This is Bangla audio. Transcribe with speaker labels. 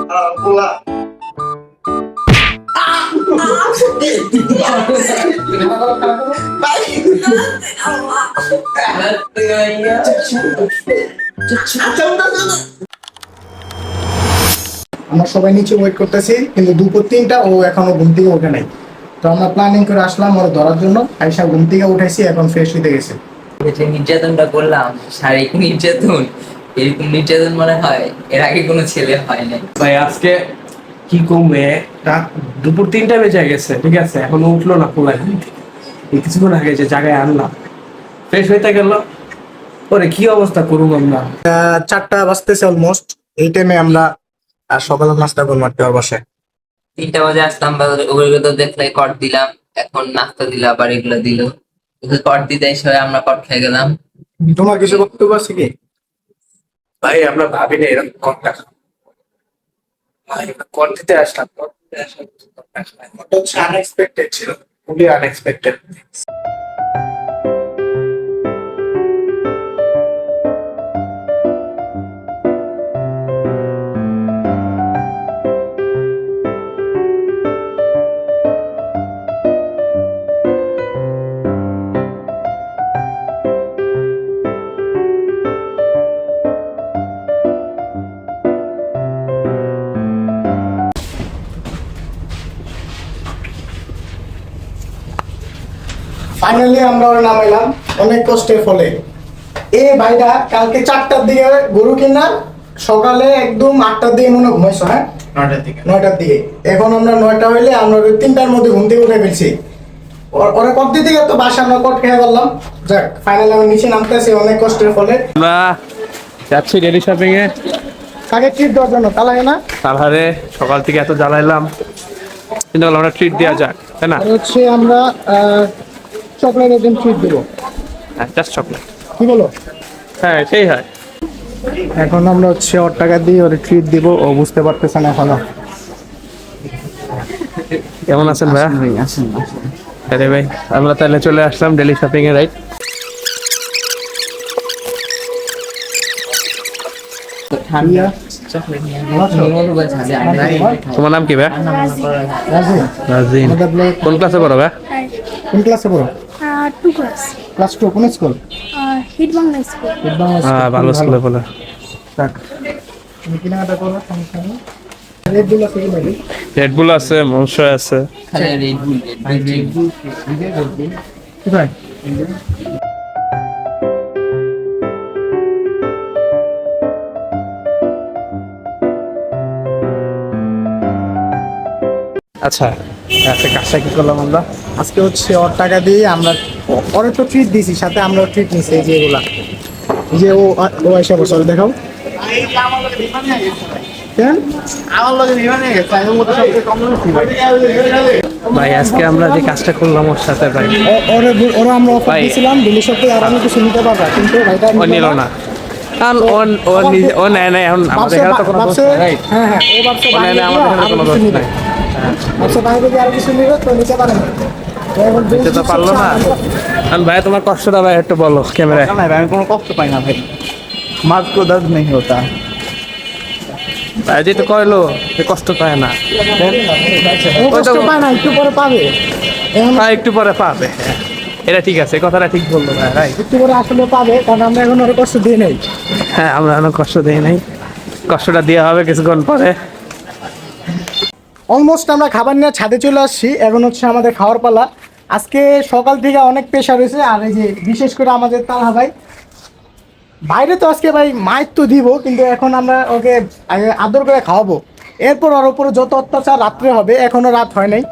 Speaker 1: আমরা সবাই নিচে ওয়েট করতেছি, কিন্তু দুপুর 3টা ও এখনো ঘুম থেকে ওঠে নাই। তো আমরা প্ল্যানিং করে আসলাম ওর ধরার জন্য। আয়শা ঘুম থেকে উঠাইছি, এখন ফ্রেশ হইতে গেছে।
Speaker 2: যে নির্যাতনটা করলাম, শারীরিক নির্যাতন, এরকম নির্যাতন মনে হয় এর আগে কোনো ছেলে হয় নাই।
Speaker 3: ভাই আজকে কি কমবে, রাত দুপুর 3টা বেজে গেছে, ঠিক আছে, এখনো উঠলো না পোলা। এই কিছুক্ষণ আগে যে জায়গায় আনলাম, ফ্রেশ হইতে গেল, পরে কি অবস্থা করুম আমরা।
Speaker 1: 4টা বাজতেছে অলমোস্ট। এই টাইমে আমরা সকালের নাস্তা করবো আর বাসায়।
Speaker 2: 3টা বাজে আসলাম, ওগুলো তো দেখলে কট দিলাম, এখন নাস্তা দিল, আবার এগুলো দিল। কট দিতে এসে আমরা কট খেয়ে গেলাম।
Speaker 1: তোমার কিছু বক্তব্য আছে কি?
Speaker 3: ভাই আমরা ভাবি না এরকম কটটা ভাই, কট দিতে আসলাম,
Speaker 1: ওটা হচ্ছে আনএক্সপেক্টেড ছিল,
Speaker 3: খুবই আনএক্সপেক্টেড।
Speaker 1: ফাইনালি আমরা ওর নামাইলাম অনেক কষ্টের ফলে। এ ভাইটা কালকে 4টার দিকে গরু কিনা, সকালে একদম 8টার দিকে মনে ঘুমাইছো। হ্যাঁ, 9টার দিকে। এখন আমরা 9টা হইলে আমরা 3টার মধ্যে ঘুম থেকে উঠে ফেলছি। ওরা কট দিতে গিয়ে তো বাসা আমরা কট খেয়ে বললাম। যাক, ফাইনালি আমি নিচে নামতেছি অনেক কষ্টের ফলে।
Speaker 3: আমরা যাচ্ছি ডেলি শপিং এ,
Speaker 1: কাকে ট্রিট দেওয়ার জন্য। তালায় না
Speaker 3: তারপরে সকাল থেকে এত জ্বালাইলাম, কিন্তু আমরা ট্রিট দেওয়া যাক, তাই না?
Speaker 1: আর হচ্ছে আমরা চকলেট একদম ট্রিট দেবো।
Speaker 3: হ্যাঁ, জাস্ট চকলেট।
Speaker 1: কি বলো?
Speaker 3: হ্যাঁ, সেই হয়।
Speaker 1: এখন আমরা হচ্ছে ওর টাকা দিয়ে ওর ট্রিট দিব। ও বুঝতে পারতেছে না এখনো।
Speaker 3: কেমন আছেন ভাইয়া? আরে ভাই, আমরা তাহলে চলে আসলাম ডেলি শপিং এ, রাইট? তোমার নাম কি ভাই? রাজিন। কোন ক্লাসে পড়ো ভাই?
Speaker 1: কোন ক্লাসে পড়ো?
Speaker 4: 2 ক্লাস।
Speaker 1: ক্লাস 2। কোন স্কুল?
Speaker 4: Hit Bangla school.
Speaker 3: হ্যাঁ, ভালো স্কুলে পড়ো।
Speaker 1: তুমি কেনাকাটা করো, সমস্যা নেই। রেড বুল আছে কি ভাই?
Speaker 3: রেড বুল আছে, মনস্টার আছে।
Speaker 1: কি ভাই?
Speaker 3: আচ্ছা, আজকে কাজটা কি করলাম আমরা?
Speaker 1: আজকে হচ্ছে ওর টাকা দিয়ে আমরা ওর তো ট্রিট দিছি, সাথে আমরা ট্রিট নিছি। এই যে এগুলা, এই যে ও এসে বসে দেখাও। কেন আমার লগে বিমান নিয়ে গেছে? আমি মতো সবচেয়ে কম নিছি
Speaker 3: ভাই। আজকে আমরা যে কাজটা করলাম ওর সাথে ভাই,
Speaker 1: ওরা আমরা অফার দিয়েছিলাম দিল্লি সপ্তাহে আর আমি কিছু নিতে পারবা, কিন্তু ভাইটা
Speaker 3: ও নিল না। কারণ ও নেয় নাই, এখন আমাদের এখানে তো কোনো দোষ নাই, রাইট?
Speaker 1: হ্যাঁ হ্যাঁ, ও ভাবছে
Speaker 3: ও নেয় নাই, আমাদের এখানে কোনো দোষ নাই।
Speaker 1: ভাবছে বাইরে দিয়ে আর কিছু নিবে, তো নিতে পারে না।
Speaker 3: নিতে তো পারলো না। কারণ ভাই তোমার কষ্টটা ভাই একটু বলো ক্যামেরায়।
Speaker 1: আমি কোনো কষ্ট পাই না ভাই, মাছ কো দর্দ নেই হতা।
Speaker 3: ভাই যেটা কইলো কষ্ট পায় না,
Speaker 1: ও কষ্ট পায় না, একটু পরে পাবে।
Speaker 3: ভাই একটু পরে পাবে। এটা ঠিক আছে, কথাটা ঠিক বললো ভাই, রাইট?
Speaker 1: একটু পরে আসলে পাবে, কারণ আমরা এখন ওর কষ্ট দিই নাই।
Speaker 3: হ্যাঁ, আমরা এখনো কষ্ট দিই নাই, কষ্টটা দেওয়া হবে কিছুক্ষণ পরে।
Speaker 1: অলমোস্ট আমরা খাবার নিয়ে ছাদে চলে আসছি। এখন হচ্ছে আমাদের খাওয়ার পালা। আজকে সকাল থেকে অনেক প্রেশার হয়েছে। আর এই যে বিশেষ করে আমাদের তালহা ভাই, বাইরে তো আজকে ভাই মাইক তো দিব, কিন্তু এখন আমরা ওকে আদর করে খাওয়াবো। এরপর ওর উপরে যত অত্যাচার রাত্রে হবে, এখনো রাত হয় নাই।